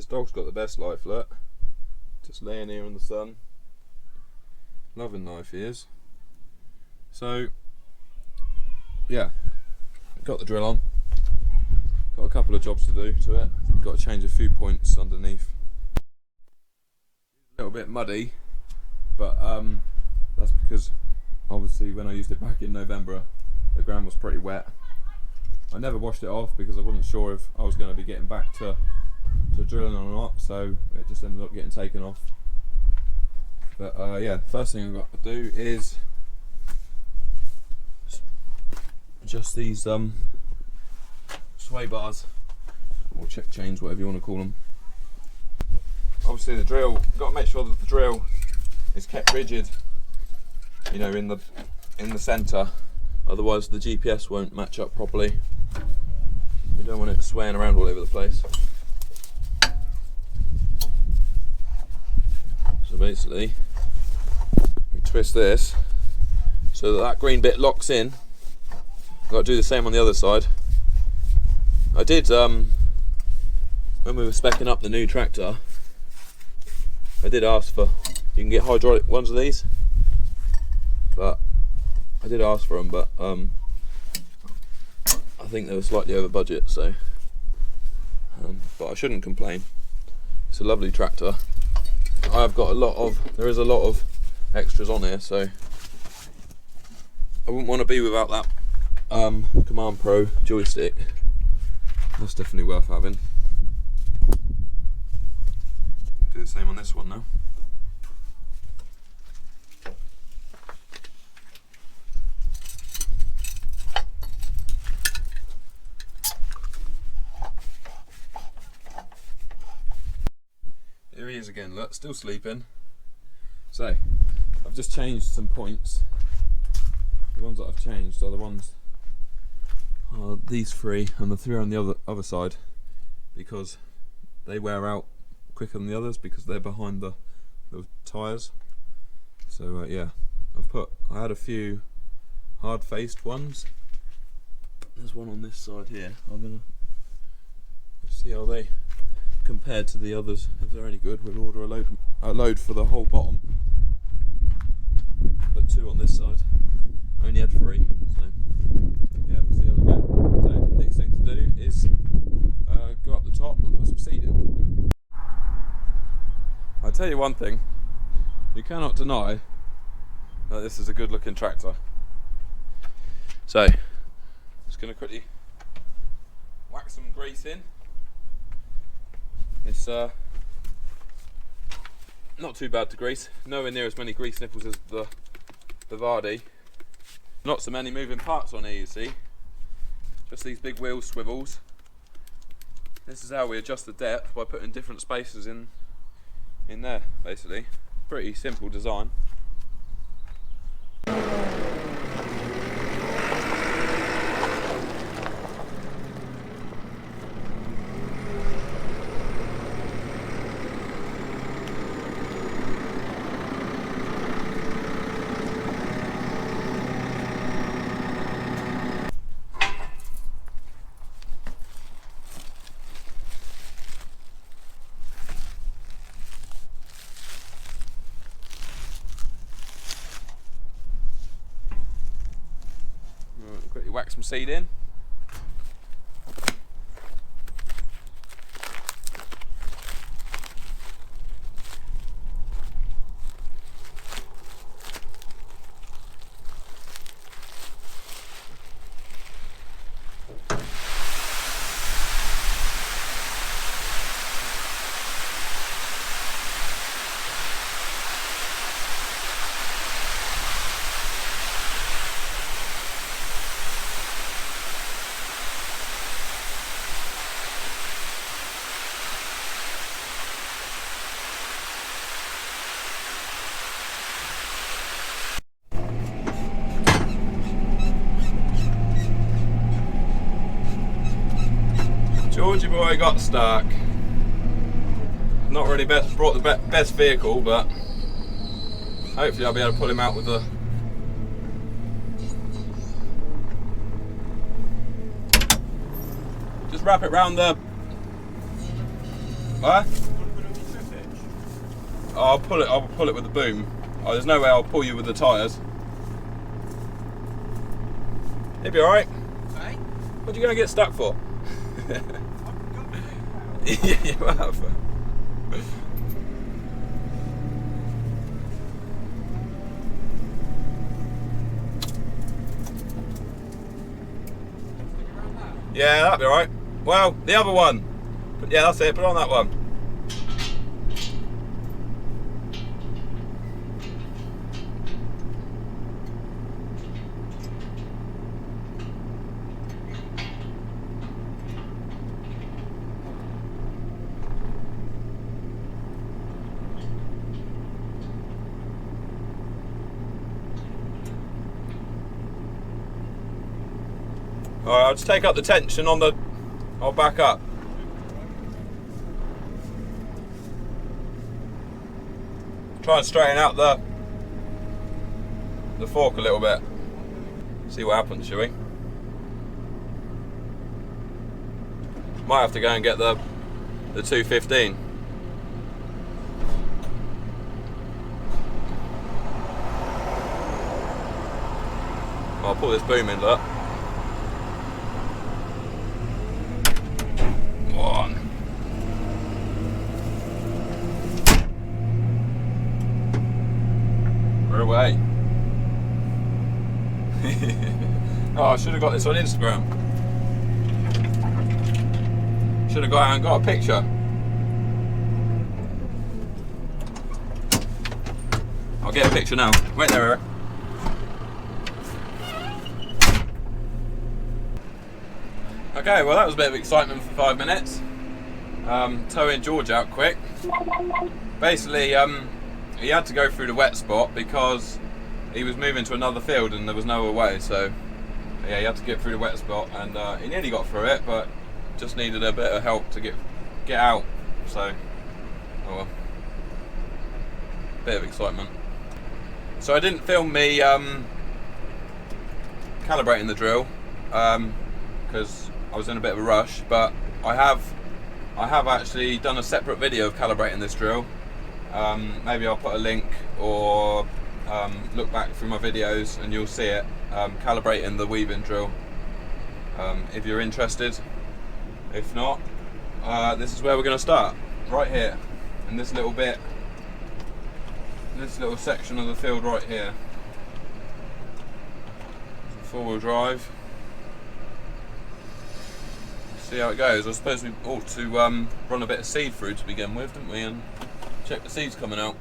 This dog's got the best life, look. Just laying here in the sun. Loving life he is. So, yeah, got the drill on. Got a couple of jobs to do to it. Got to change a few points underneath. A little bit muddy, but that's because obviously when I used it back in November, the ground was pretty wet. I never washed it off because I wasn't sure if I was going to be getting back to drilling or not, so it just ended up getting taken off. But yeah, first thing I've got to do is adjust these sway bars, or check chains, whatever you want to call them. Obviously the drill, got to make sure that the drill is kept rigid, you know, in the centre, otherwise the GPS won't match up properly. You don't want it swaying around all over the place. So basically we twist this so that that green bit locks in. Got to do the same on the other side. I did, when we were speccing up the new tractor, I did ask for, you can get hydraulic ones of these, but I did ask for them, but I think they were slightly over budget, so but I shouldn't complain. It's a lovely tractor. I've got there is a lot of extras on here, so I wouldn't want to be without that Command Pro joystick. That's definitely worth having. Do the same on this one now. Here he is again, look, still sleeping. So, I've just changed some points. The ones that I've changed are the ones, these three and the three on the other side, because they wear out quicker than the others because they're behind the tyres. So yeah, I had a few hard-faced ones. There's one on this side here. I'm gonna see how they compared to the others. If they're any good, we'll order a load for the whole bottom. Put two on this side. I only had three, so yeah, we'll see how they go. So next thing to do is go up the top and put some seed in. I'll tell you one thing, you cannot deny that this is a good looking tractor. So, just going to quickly whack some grease in. It's not too bad to grease, nowhere near as many grease nipples as the Vardy. Not so many moving parts on here, you see. Just these big wheel swivels. This is how we adjust the depth, by putting different spacers in there, basically. Pretty simple design. Quickly whack some seed in. Georgie boy got stuck. Not really brought the best vehicle, but hopefully I'll be able to pull him out with the just wrap it round the What? I'll pull it with the boom. Oh, there's no way I'll pull you with the tyres. You'll be alright. Hey? What are you going to get stuck for? Yeah, you have. Yeah, that'll be alright. Well, the other one. Yeah, that's it. Put on that one. Alright, I'll just take up the tension on the... I'll back up. Try and straighten out the fork a little bit. See what happens, shall we? Might have to go and get the 215. I'll pull this boom in, look. One. We're away. Oh, I should have got this on Instagram. Should have got out and got a picture. I'll get a picture now. Wait there, Eric. Okay, well that was a bit of excitement for 5 minutes. Towing George out quick. Basically, he had to go through the wet spot because he was moving to another field and there was no other way. So yeah, he had to get through the wet spot, and he nearly got through it, but just needed a bit of help to get out. So, oh well, bit of excitement. So I didn't film me calibrating the drill because I was in a bit of a rush, but I have actually done a separate video of calibrating this drill. Maybe I'll put a link or look back through my videos and you'll see it, calibrating the weaving drill, if you're interested. If not, this is where we're going to start, right here, in this little bit, this little section of the field right here. 4-wheel drive. See how it goes. I suppose we ought to run a bit of seed through to begin with, didn't we, and check the seeds coming out.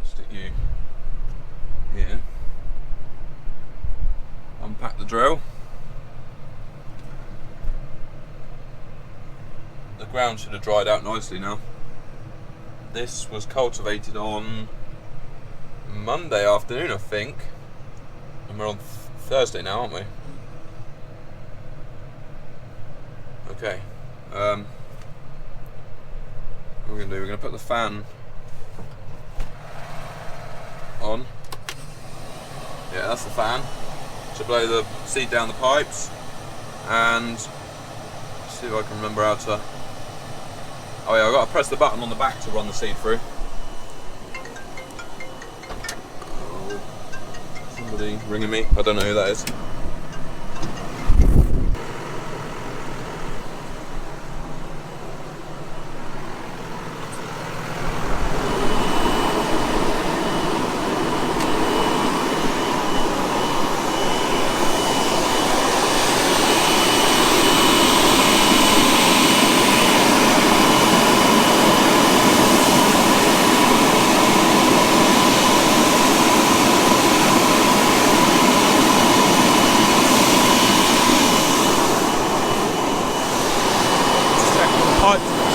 Stick you here. Unpack the drill. The ground should have dried out nicely now. This was cultivated on Monday afternoon, I think, and we're on Thursday now, aren't we? Okay. What we're going to do, we're going to put the fan on. Yeah, that's the fan to blow the seed down the pipes, and see if I can remember how to. Oh yeah, I've got to press the button on the back to run the seed through. Oh, somebody ringing me. I don't know who that is.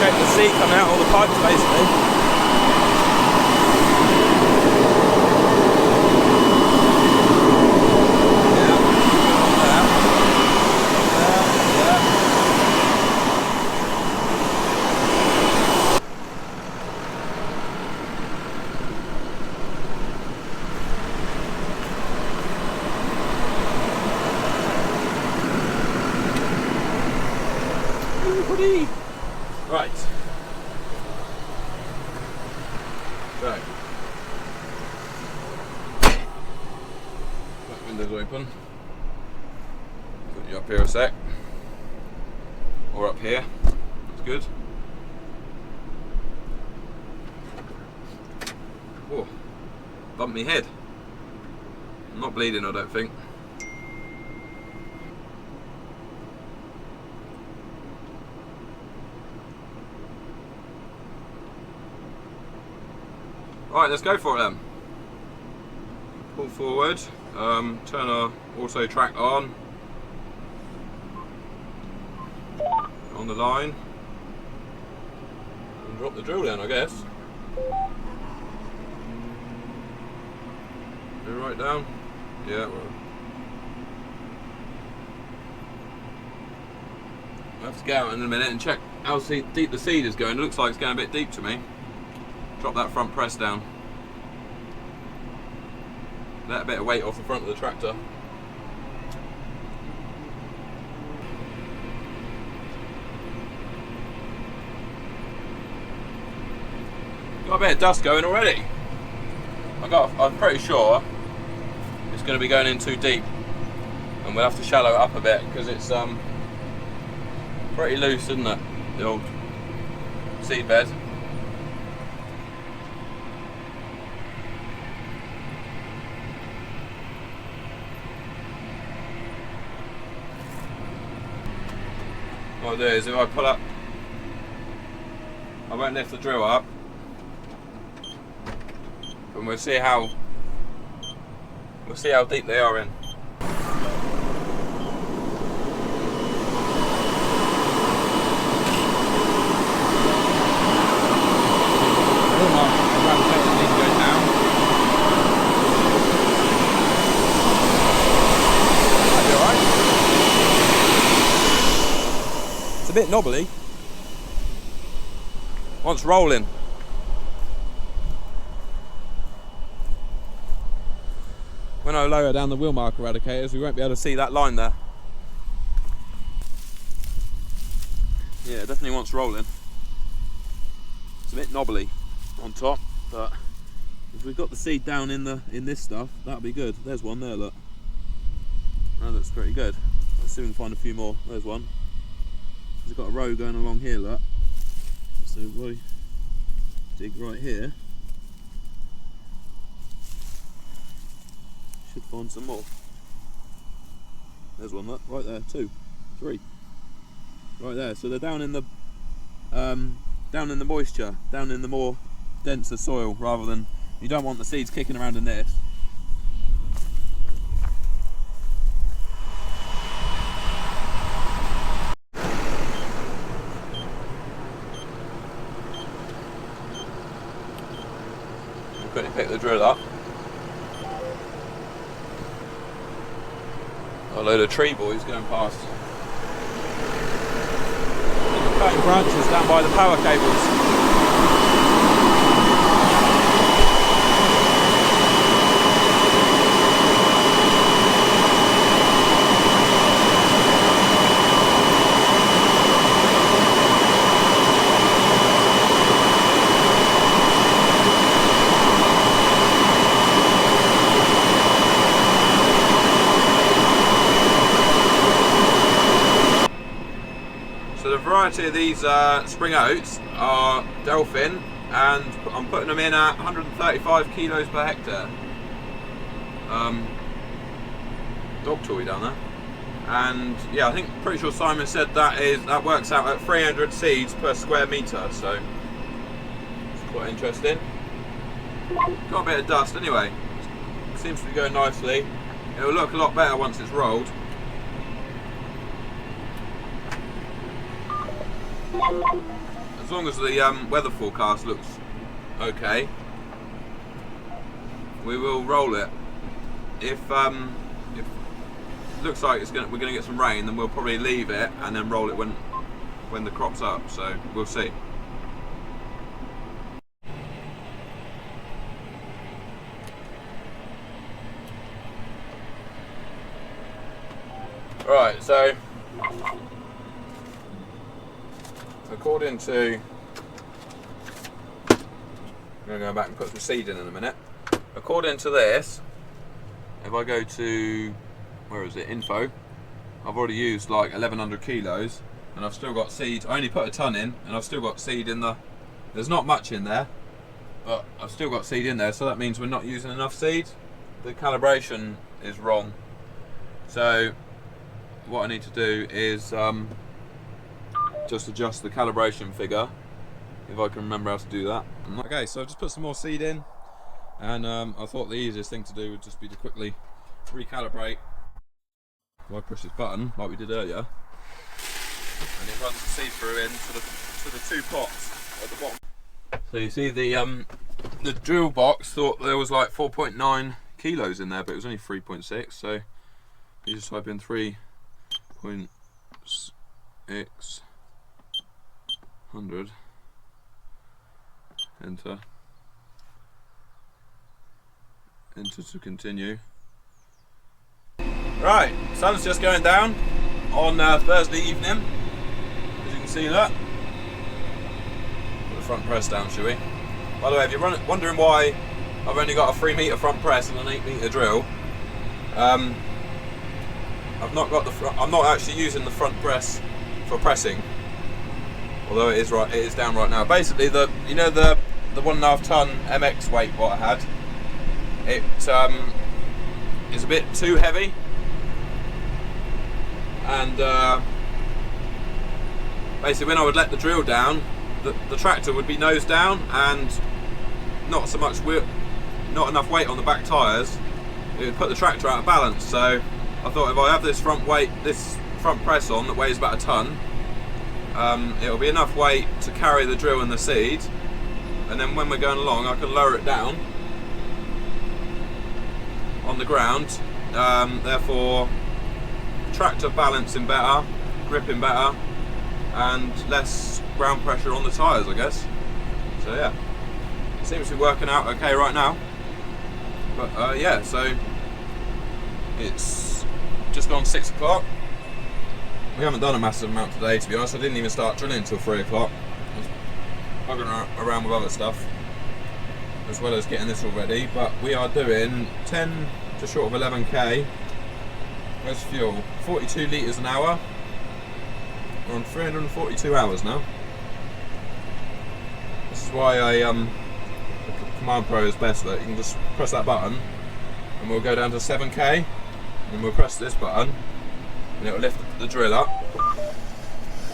Check the seat coming out all the pipes basically. Right. Window's open. Put you up here a sec. Or up here. That's good. Oh, bumped me head. I'm not bleeding, I don't think. Right, let's go for it then. Pull forward, turn our auto track on the line, and drop the drill down, I guess. Go right down. Yeah. Well, I'll have to go out in a minute and check how deep the seed is going. It looks like it's going a bit deep to me. Drop that front press down. Let a bit of weight off the front of the tractor. Got a bit of dust going already. I'm pretty sure it's going to be going in too deep, and we'll have to shallow it up a bit because it's pretty loose, isn't it? The old seed bed. What I'll do is if I pull up, I won't lift the drill up, and we'll see how deep they are in. It's a bit knobbly. Wants rolling. When I lower down the wheel mark eradicators, we won't be able to see that line there. Yeah, it definitely wants rolling. It's a bit knobbly on top, but if we've got the seed down in this stuff, that'll be good. There's one there, look. That looks pretty good. Let's see if we can find a few more. There's one. We've got a row going along here, look. So we dig right here. Should find some more. There's one, look, right there, 2, 3. Right there. So they're down in the moisture, down in the more denser soil, rather than, you don't want the seeds kicking around in this. Quickly pick the drill up. A load of tree boys going past. Cutting branches down by the power cables. Of these spring oats are Delphin, and I'm putting them in at 135 kilos per hectare. Dog toy down there, and yeah, I think pretty sure Simon said that works out at 300 seeds per square metre, so it's quite interesting. Got a bit of dust anyway. Seems to be going nicely. It'll look a lot better once it's rolled. As long as the weather forecast looks okay, we will roll it. If it looks like we're going to get some rain, then we'll probably leave it and then roll it when the crop's up. So we'll see. Right, so according to, I'm going to go back and put some seed in a minute. According to this, if I go to, where is it, info, I've already used like 1100 kilos and I've still got seed. I only put a ton in and I've still got seed in there's not much in there, but I've still got seed in there, so that means we're not using enough seed. The calibration is wrong. So what I need to do is just adjust the calibration figure, if I can remember how to do that. Okay, so I've just put some more seed in, and I thought the easiest thing to do would just be to quickly recalibrate. If I push this button like we did earlier, and it runs the seed through into the two pots at the bottom. So you see the drill box thought there was like 4.9 kilos in there, but it was only 3.6. So you just type in 3.6 100, enter to continue. Right, sun's just going down on Thursday evening, as you can see that. Put the front press down, shall we? By the way, if you're wondering why I've only got a 3 metre front press and an 8 metre drill, I'm not actually using the front press for pressing, although it is down right now. Basically, the 1.5 ton MX weight what I had, it is a bit too heavy, and basically when I would let the drill down, the tractor would be nose down and not not enough weight on the back tyres. It would put the tractor out of balance. So I thought, if I have this front press on that weighs about a ton, it'll be enough weight to carry the drill and the seed, and then when we're going along I can lower it down on the ground, therefore tractor balancing better, gripping better, and less ground pressure on the tyres, I guess. So yeah, it seems to be working out okay right now. But yeah, so it's just gone 6 o'clock. We haven't done a massive amount today, to be honest. I didn't even start drilling until 3 o'clock. I was bugging around with other stuff, as well as getting this all ready. But we are doing 10 to short of 11k. Where's fuel? 42 litres an hour. We're on 342 hours now. This is why the Command Pro is best. That you can just press that button and we'll go down to 7k, and we'll press this button and it'll lift the drill up.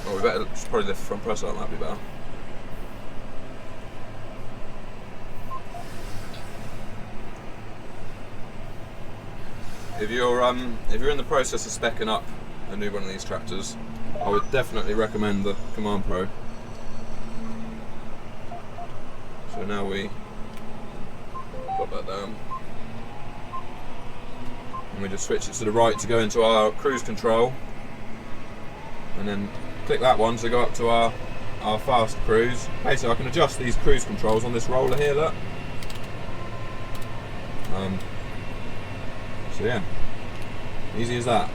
Oh, we better just probably lift the front press up, that'd be better. If you're in the process of specking up a new one of these tractors, I would definitely recommend the Command Pro. So now we put that down, and we just switch it to the right to go into our cruise control, and then click that one to go up to our fast cruise. Basically I can adjust these cruise controls on this roller here, look. So yeah, easy as that.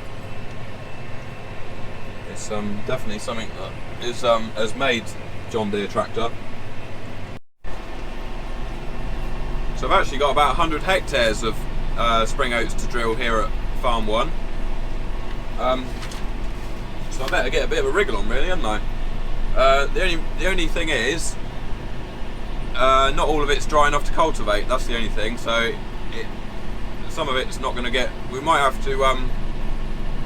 It's definitely something that is has made John Deere tractor. So I've actually got about 100 hectares of spring oats to drill here at Farm 1. So I better get a bit of a wriggle on, really, hadn't I? The only thing is, not all of it's dry enough to cultivate. That's the only thing. So some of it's not going to get. We might have to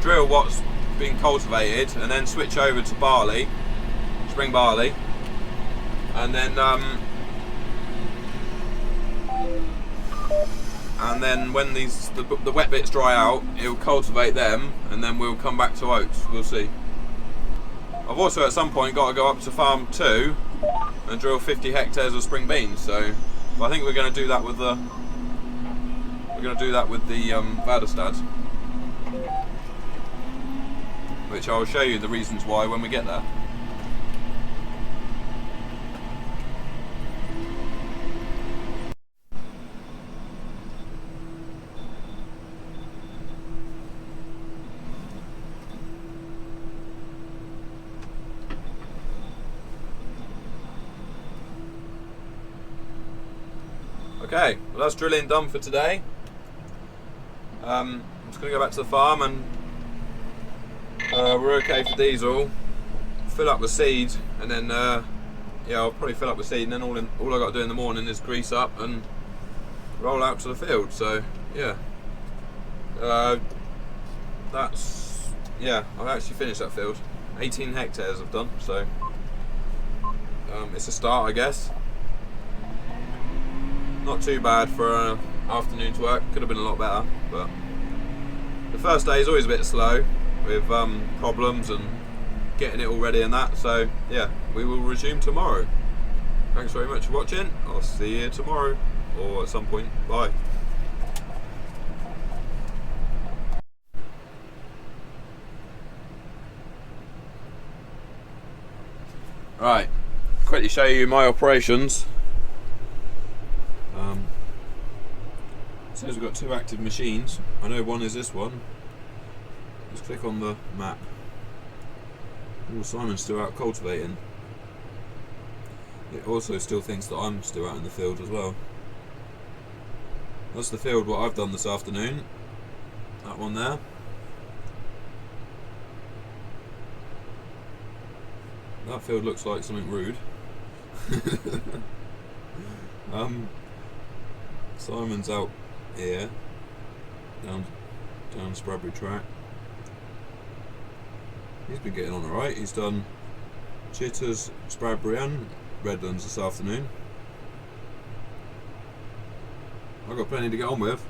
drill what's been cultivated and then switch over to barley, spring barley, and then when the wet bits dry out, it'll cultivate them, and then we'll come back to oats. We'll see. I've also at some point got to go up to Farm 2 and drill 50 hectares of spring beans. So I think we're going to do that with the Vadestad, which I'll show you the reasons why when we get there. Okay, well that's drilling done for today. I'm just going to go back to the farm, and we're okay for diesel. Fill up with seed, and then yeah, I'll probably fill up with seed, and then all I got to do in the morning is grease up and roll out to the field. So yeah, I've actually finished that field. 18 hectares I've done, so it's a start, I guess. Not too bad for an afternoon's work. Could have been a lot better, but the first day is always a bit slow with problems and getting it all ready and that. So yeah, we will resume tomorrow. Thanks very much for watching. I'll see you tomorrow or at some point. Bye. Right, quickly show you my operations. It says we've got 2 active machines. I know one is this one. Just click on the map. Oh, Simon's still out cultivating. It also still thinks that I'm still out in the field as well. That's the field what I've done this afternoon. That one there. That field looks like something rude. Simon's out here, down Spradbury track. He's been getting on alright. He's done Chitters, Spradbury and Redlands this afternoon. I've got plenty to get on with.